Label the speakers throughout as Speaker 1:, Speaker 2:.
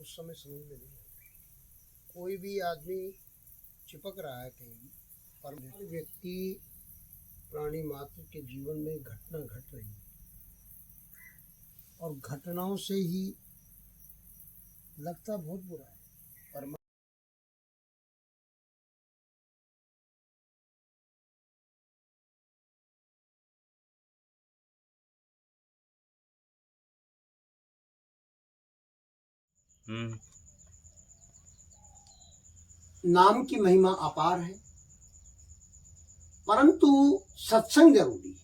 Speaker 1: उस समय समझ में नहीं आता। कोई भी आदमी चिपक रहा है कहीं पर, व्यक्ति प्राणी मात्र के जीवन में घटना घट रही है और घटनाओं से ही लगता बहुत बुरा है। नाम की महिमा अपार है, परंतु सत्संग जरूरी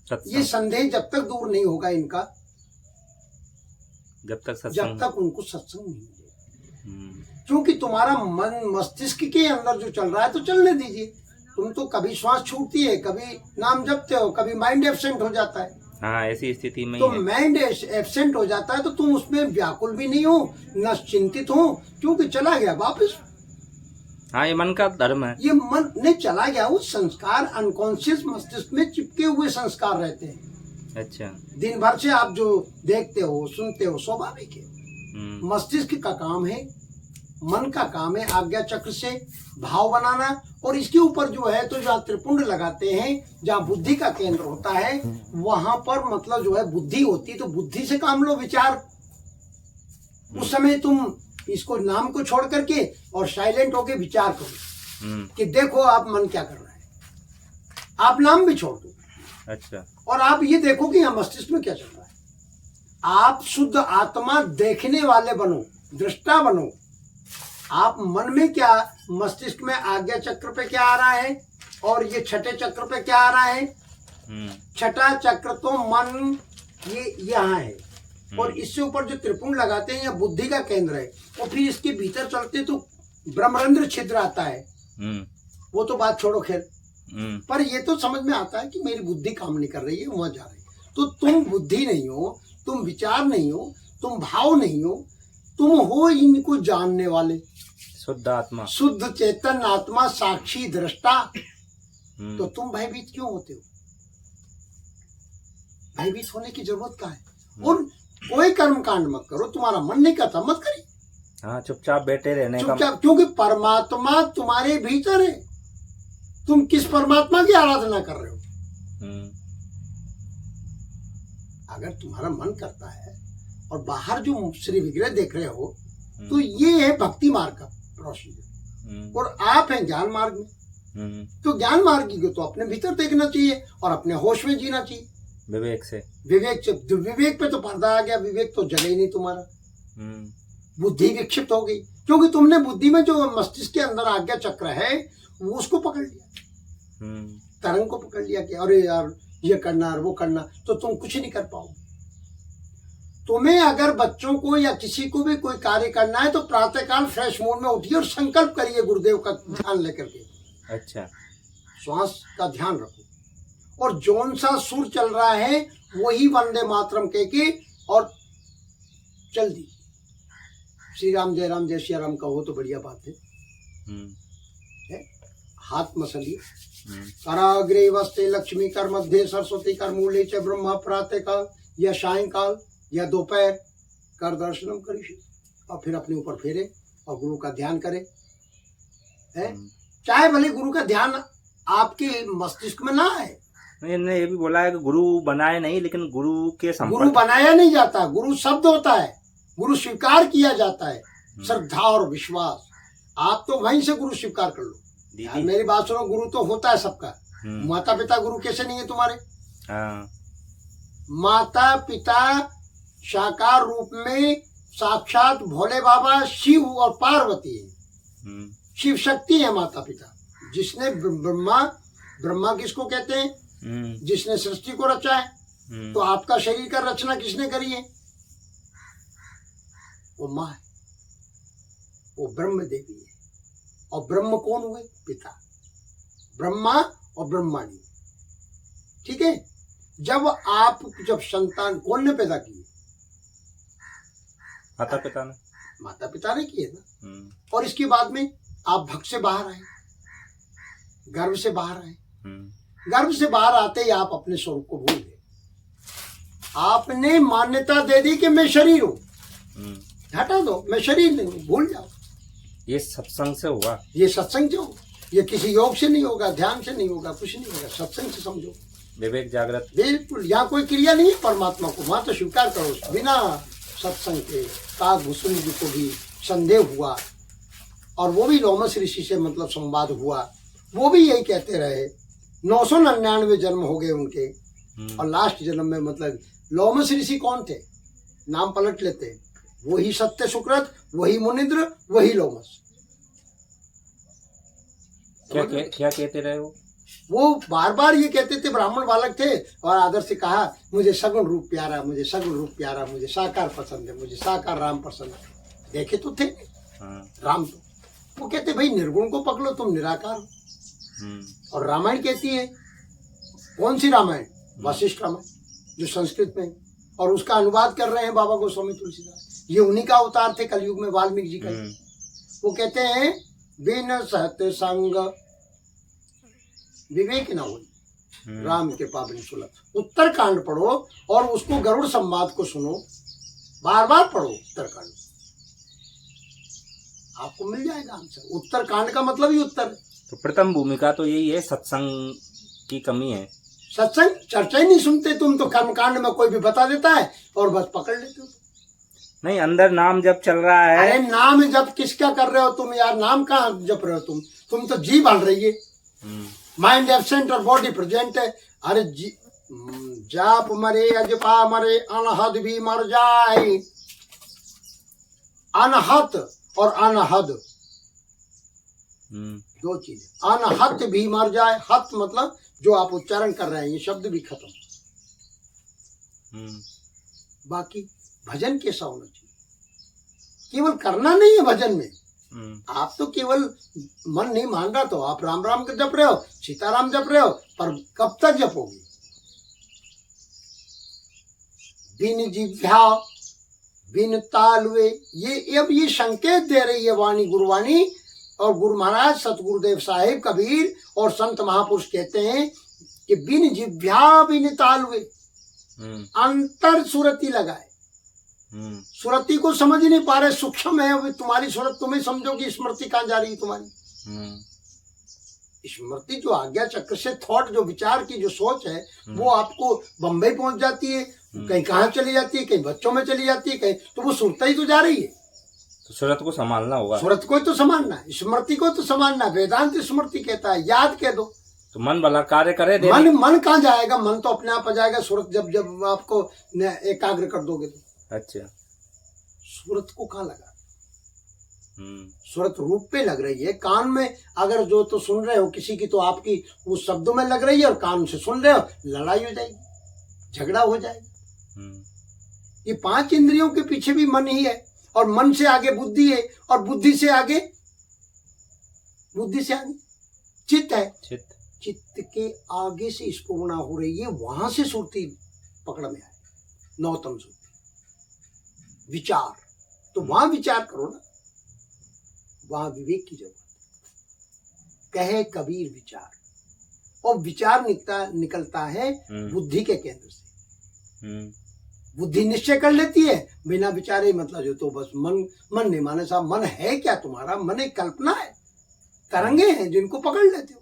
Speaker 1: है। ये संदेह जब तक दूर नहीं होगा इनका, जब तक उनको सत्संग नहीं मिलेगा। क्योंकि तुम्हारा मन मस्तिष्क के अंदर जो चल रहा है तो चलने दीजिए। तुम तो कभी श्वास छूटती है, कभी नाम जपते हो, कभी माइंड एब्सेंट हो जाता है।
Speaker 2: हाँ, ऐसी स्थिति में
Speaker 1: तो माइंड एब्सेंट हो जाता है तो तुम उसमें व्याकुल भी नहीं हो, न चिंतित हो, क्योंकि चला गया वापस।
Speaker 2: हाँ, ये मन का धर्म है।
Speaker 1: ये मन नहीं चला गया, वो संस्कार अनकॉन्शियस मस्तिष्क में चिपके हुए संस्कार रहते हैं।
Speaker 2: अच्छा, दिन
Speaker 1: भर से आप जो देखते हो सुनते हो स्वाभाविक है। मस्तिष्क का काम है, मन का काम है आज्ञा चक्र से भाव बनाना, और इसके ऊपर जो है तो जहाँ त्रिपुंड लगाते हैं, जहाँ बुद्धि का केंद्र होता है, वहां पर मतलब जो है बुद्धि होती है। तो बुद्धि से काम लो, विचार। उस समय तुम इसको नाम को छोड़ करके और साइलेंट होके विचार करो कि देखो आप मन क्या कर रहा है। आप नाम भी छोड़ दो।
Speaker 2: अच्छा,
Speaker 1: और आप ये देखो कि यहाँ मस्तिष्क में क्या चल रहा है। आप शुद्ध आत्मा देखने वाले बनो, दृष्टा बनो। आप मन में क्या, मस्तिष्क में आज्ञा चक्र पे क्या आ रहा है और ये छठे चक्र पे क्या आ रहा है। छठा चक्र तो मन ये यहाँ है, और इससे ऊपर जो त्रिपुंड लगाते हैं, यह बुद्धि का केंद्र है। और फिर इसके भीतर चलते तो ब्रह्मरंध्र छिद्र आता है। वो तो बात छोड़ो खैर, पर ये तो समझ में आता है कि मेरी बुद्धि काम नहीं कर रही है, वहां जा रही है। तो तुम बुद्धि नहीं हो, तुम विचार नहीं हो, तुम भाव नहीं हो, तुम हो इनको जानने वाले,
Speaker 2: शुद्ध आत्मा,
Speaker 1: शुद्ध चेतन आत्मा, साक्षी दृष्टा। तो तुम भयभीत क्यों होते हो? भयभीत होने की जरूरत क्या है? और कोई कर्म कांड मत करो, तुम्हारा मन नहीं करता मत करिए।
Speaker 2: हाँ, चुपचाप बैठे रहने का।
Speaker 1: चुपचाप, क्योंकि परमात्मा तुम्हारे भीतर है। तुम किस परमात्मा की आराधना कर रहे हो? अगर तुम्हारा मन करता है और बाहर जो श्री विग्रह देख रहे हो, तो ये है भक्ति मार्ग का प्रोसीजर, और आप हैं ज्ञान मार्ग में। तो ज्ञान मार्ग को तो अपने भीतर देखना चाहिए और अपने होश में जीना चाहिए, विवेक से। विवेक पे तो पर्दा आ गया, विवेक तो जगह ही नहीं तुम्हारा। बुद्धि विक्षिप्त हो गई, क्योंकि तुमने बुद्धि में जो मस्तिष्क के अंदर आज्ञा चक्र है वो उसको पकड़ लिया, तरंग को पकड़ लिया कि अरे यार ये करना और वो करना, तो तुम कुछ नहीं कर पाओगे। तुम्हें अगर बच्चों को या किसी को भी कोई कार्य करना है तो प्रातःकाल फ्रेश मूड में उठिए और संकल्प करिए गुरुदेव का ध्यान लेकर के। अच्छा, श्वास का ध्यान रखो, और जौन सा सुर चल रहा है वही वंदे मातरम कह के और चल दी। श्री राम जय राम जय श्री राम कहो तो बढ़िया बात है। हाथ मसलिए। कराग्रे वस्ते लक्ष्मी कर मध्य सरस्वती कर मूले च ब्रह्मा प्रातः काल या सायंकाल या दोपहर कर दर्शनम करिए, और फिर अपने ऊपर फेरे और गुरु का ध्यान करें। चाहे भले गुरु का ध्यान आपके मस्तिष्क में ना आए।
Speaker 2: मैंने ये भी बोला है कि गुरु बनाए नहीं, लेकिन गुरु के संपर्क। गुरु
Speaker 1: बनाया नहीं जाता, गुरु शब्द होता है, गुरु स्वीकार किया जाता है, श्रद्धा और विश्वास। आप तो वहीं से गुरु स्वीकार कर लो। यार मेरी बात सुनो, गुरु तो होता है सबका। माता पिता गुरु कैसे नहीं है तुम्हारे? माता पिता साकार रूप में साक्षात भोले बाबा शिव और पार्वती है। शिव शक्ति है माता पिता। जिसने ब्रह्मा किसको कहते हैं? जिसने सृष्टि को रचा है। तो आपका शरीर का रचना किसने करी है? वो माँ है, वो ब्रह्म देवी है। और ब्रह्म कौन हुए? पिता, ब्रह्मा और ब्रह्माणी। ठीक है। जब संतान कौन ने पैदा की? माता पिता ने किए ना। और इसके बाद में आप भक्त से बाहर आए, गर्भ से बाहर आए। गर्भ से बाहर आते ही आप अपने स्वरूप को भूल गए। आपने मान्यता दे दी कि मैं शरीर हूं। हटा दो, मैं शरीर नहीं हूँ, भूल जाओ।
Speaker 2: ये सत्संग से हुआ।
Speaker 1: ये सत्संग क्यों? ये किसी योग से नहीं होगा, ध्यान से नहीं होगा, कुछ नहीं होगा, सत्संग से समझो।
Speaker 2: विवेक जागृत।
Speaker 1: बिल्कुल, यहाँ कोई क्रिया नहीं है परमात्मा को, वहां तो स्वीकार करो। बिना सत्संग के काकभूषण जी को भी संदेह हुआ, और वो भी लोमस ऋषि से मतलब संवाद हुआ, वो भी यही कहते रहे। 999 जन्म हो गए उनके, और लास्ट जन्म में मतलब लोमस ऋषि कौन थे? नाम पलट लेते, वही सत्य सुकृत, वही मुनिंद्र, वही लोमस।
Speaker 2: क्या कहते रहे
Speaker 1: वो बार बार ये कहते थे, ब्राह्मण बालक थे, और आदर से कहा मुझे सगुण रूप प्यारा, मुझे सगुण रूप प्यारा, मुझे साकार पसंद है, मुझे साकार राम पसंद है। देखे तो थे राम तो। वो कहते भाई निर्गुण को पकड़ो, तुम निराकार हो। और रामायण कहती है, कौन सी रामायण? वशिष्ठ रामायण, जो संस्कृत में, और उसका अनुवाद कर रहे हैं बाबा गोस्वामी तुलसीदास। ये उन्हीं का अवतार थे कलयुग में, वाल्मीकि जी का। वो कहते हैं बिन सत्संग विवेक न हो, राम के पावन सुलभ। उत्तरकांड पढ़ो और उसको गरुड़ संवाद को सुनो, बार बार पढ़ो उत्तरकांड, आपको मिल जाएगा आंसर। उत्तरकांड का मतलब ही उत्तर।
Speaker 2: तो प्रथम भूमिका तो यही है, सत्संग की कमी है।
Speaker 1: सत्संग चर्चा ही नहीं सुनते तुम तो। कर्मकांड में कोई भी बता देता है और बस पकड़ लेते हो।
Speaker 2: नहीं, अंदर नाम जप चल रहा है।
Speaker 1: अरे नाम जप किसका कर रहे हो तुम यार? नाम कहाँ जप रहे हो तुम तो जी बन रही है। माइंड एब्सेंट और बॉडी प्रेजेंट है। अरे जाप मरे अजपा मरे, अनहद भी मर जाए। अनहत और अनहद दो चीजें। अनहत भी मर जाए, हत मतलब जो आप उच्चारण कर रहे हैं, ये शब्द भी खत्म। बाकी भजन कैसा होना चाहिए? केवल करना नहीं है भजन में। आप तो केवल मन नहीं मान रहा तो आप राम राम जप रहे हो, सीताराम जप रहे हो, पर कब तक जपोगे? बिन जिह्वा बिन तालवे, ये अब ये संकेत दे रही है वाणी, गुरुवाणी। और गुरु महाराज सतगुरुदेव साहिब, कबीर और संत महापुरुष कहते हैं कि बिन जिह्वा बिन तालवे, अंतर सुरती लगाए। सुरती को समझ ही नहीं पा रहे, सूक्ष्म है अभी तुम्हारी सुरत, तुम्हें समझो कि स्मृति कहाँ जा रही है तुम्हारी। स्मृति जो आज्ञा चक्र से थॉट, जो विचार की जो सोच है, वो आपको बम्बई पहुंच जाती है, कहीं कहाँ चली जाती है, कहीं बच्चों में चली जाती है, कहीं तो वो सुरता ही तो जा रही है।
Speaker 2: तो सुरत को संभालना होगा। सुरत
Speaker 1: को तो संभालना, स्मृति को तो संभालना। वेदांत स्मृति कहता है याद कह दो,
Speaker 2: तो मन भला कार्य करे।
Speaker 1: मन कहाँ जाएगा? मन तो अपने आप आ जाएगा सुरत, जब आपको एकाग्र कर दोगे तो।
Speaker 2: अच्छा,
Speaker 1: सूरत को कहाँ लगा? सूरत रूप पे लग रही है। कान में अगर जो तो सुन रहे हो किसी की, तो आपकी उस शब्दों में लग रही है, और कान से सुन रहे हो, लड़ाई हो जाएगी, झगड़ा हो जाएगा। ये 5 इंद्रियों के पीछे भी मन ही है, और मन से आगे बुद्धि है, और बुद्धि से आगे चित्त है। चित्त के आगे से स्फुरना हो रही है, वहां से सुरती पकड़ में आए, नौतम सुरती। विचार तो वहां विचार करो ना, वहां विवेक की जरूरत है। कहे कबीर विचार, और विचार निकलता है बुद्धि के केंद्र से। बुद्धि निश्चय कर लेती है बिना विचारे, मतलब जो तो बस मन नहीं माने साहब। मन है क्या तुम्हारा? मन एक कल्पना है, तरंगे हैं जिनको पकड़ लेते हो।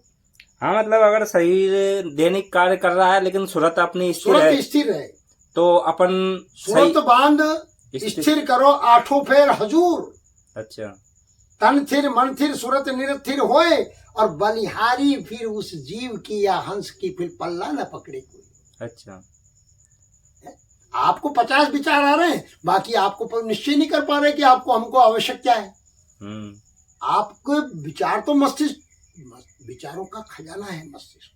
Speaker 2: हाँ, मतलब अगर शरीर दैनिक कार्य कर रहा है लेकिन सुरत अपनी
Speaker 1: स्थिर है, तो
Speaker 2: अपन
Speaker 1: सुरत बांध स्थिर करो, 8 फेर हजूर।
Speaker 2: अच्छा,
Speaker 1: तन थिर मन थिर सुरत निरथिर होए, और बलिहारी फिर उस जीव की या हंस की फिर पल्ला न पकड़े कोई।
Speaker 2: अच्छा,
Speaker 1: आपको 50 विचार आ रहे हैं, बाकी आपको निश्चय नहीं कर पा रहे कि आपको हमको आवश्यक क्या है। आपको विचार तो मस्तिष्क, विचारों का खजाना है मस्तिष्क,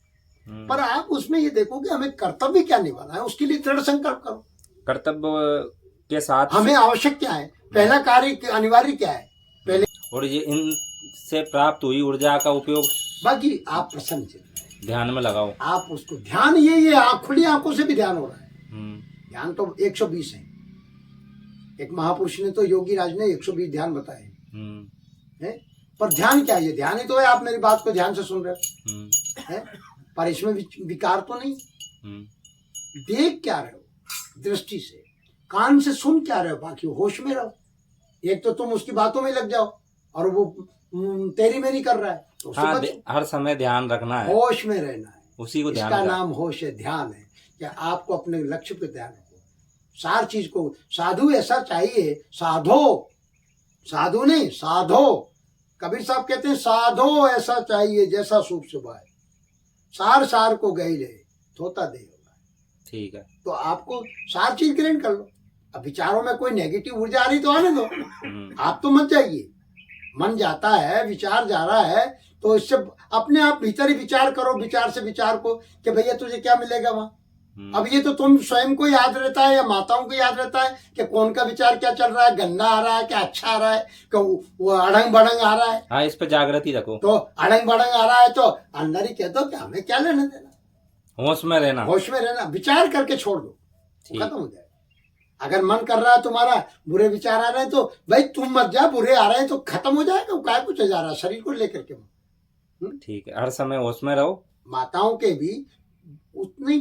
Speaker 1: पर आप उसमें ये देखो कि हमें कर्तव्य क्या निभाना है, उसके लिए दृढ़ संकल्प करो।
Speaker 2: कर्तव्य के साथ
Speaker 1: हमें आवश्यक क्या है, पहला कार्य अनिवार्य क्या है पहले,
Speaker 2: और ये इनसे प्राप्त हुई ऊर्जा का उपयोग
Speaker 1: बाकी आप प्रसन्न से
Speaker 2: ध्यान में लगाओ।
Speaker 1: आप उसको ध्यान, ये खुली आंखों से भी ध्यान हो रहा है। ध्यान तो 120 है। एक महापुरुष ने तो, योगी राज ने 120 ध्यान बताए हैं। पर ध्यान क्या है? ये ध्यान ही तो है। आप मेरी बात को ध्यान से सुन रहे हो, है? पर इसमें विकार तो नहीं। देख क्या रहे हो? दृष्टि से। कान से सुन क्या रहे हो? बाकी होश में रहो। एक तो तुम उसकी बातों में लग जाओ और वो तेरी मेरी कर रहा है, तो उससे
Speaker 2: हाँ,
Speaker 1: बचो।
Speaker 2: हर समय ध्यान रखना है,
Speaker 1: होश में रहना है,
Speaker 2: उसी को ध्यान
Speaker 1: इसका
Speaker 2: रखना।
Speaker 1: नाम होश है, ध्यान है कि आपको अपने लक्ष्य पे ध्यान रखो। सार चीज को साधु ऐसा चाहिए, साधो, साधु नहीं साधो। कबीर साहब कहते हैं साधो ऐसा चाहिए जैसा सूप सुभाए, सार सार को गई ले थोता दे होगा।
Speaker 2: ठीक है।
Speaker 1: तो आपको सार चीज ग्रहण कर लो। अब विचारों में कोई नेगेटिव ऊर्जा आ रही तो आने दो, आप तो मत जाइए। मन जाता है, विचार जा रहा है, तो इससे अपने आप भीतर ही विचार करो, विचार से विचार को कि भैया तुझे क्या मिलेगा वहां। अब ये तो तुम स्वयं को याद रहता है या माताओं को याद रहता है कि कौन का विचार क्या चल रहा है, गंदा आ रहा है क्या अच्छा आ रहा है, कि वो अड़ंग बड़ंग आ रहा है।
Speaker 2: हाँ, इस पे जागृति रखो,
Speaker 1: तो अड़ंग बड़ंग आ रहा है तो अंदर ही कह दो कि हमें क्या लेने देना,
Speaker 2: होश में रहना,
Speaker 1: होश में रहना, विचार करके छोड़ दो,
Speaker 2: ठीक।
Speaker 1: खत्म हो जाएगा। अगर मन कर रहा है तुम्हारा बुरे विचार आ रहे हैं तो भाई तुम मत जा, बुरे आ रहे हैं तो खत्म हो जाएगा। क्या कुछ जा रहा है शरीर को लेकर के।
Speaker 2: ठीक है, हर समय होश में रहो।
Speaker 1: माताओं के भी उतनी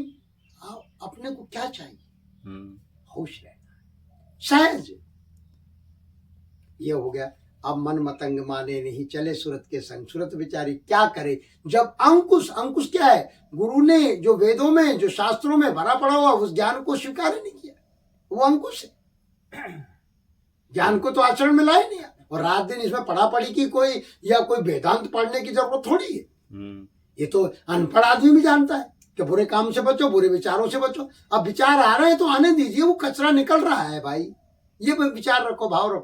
Speaker 1: अपने को क्या चाहिए, होश रहना, सहज। ये हो गया। अब मन मतंग माने नहीं चले सूरत के संग, सूरत बेचारी क्या करे जब अंकुश, अंकुश क्या है, गुरु ने जो वेदों में जो शास्त्रों में भरा पड़ा हुआ उस ज्ञान को स्वीकार ही नहीं किया, वो अंकुश है। ज्ञान को तो आचरण में लाए नहीं, और रात दिन इसमें पढ़ा पढ़ी की कोई या कोई वेदांत पढ़ने की जरूरत थोड़ी है। ये तो अनपढ़ आदमी भी जानता है कि बुरे काम से बचो, बुरे विचारों से बचो। अब विचार आ रहे हैं तो आने दीजिए, वो कचरा निकल रहा है भाई, ये विचार रखो, भाव रखो।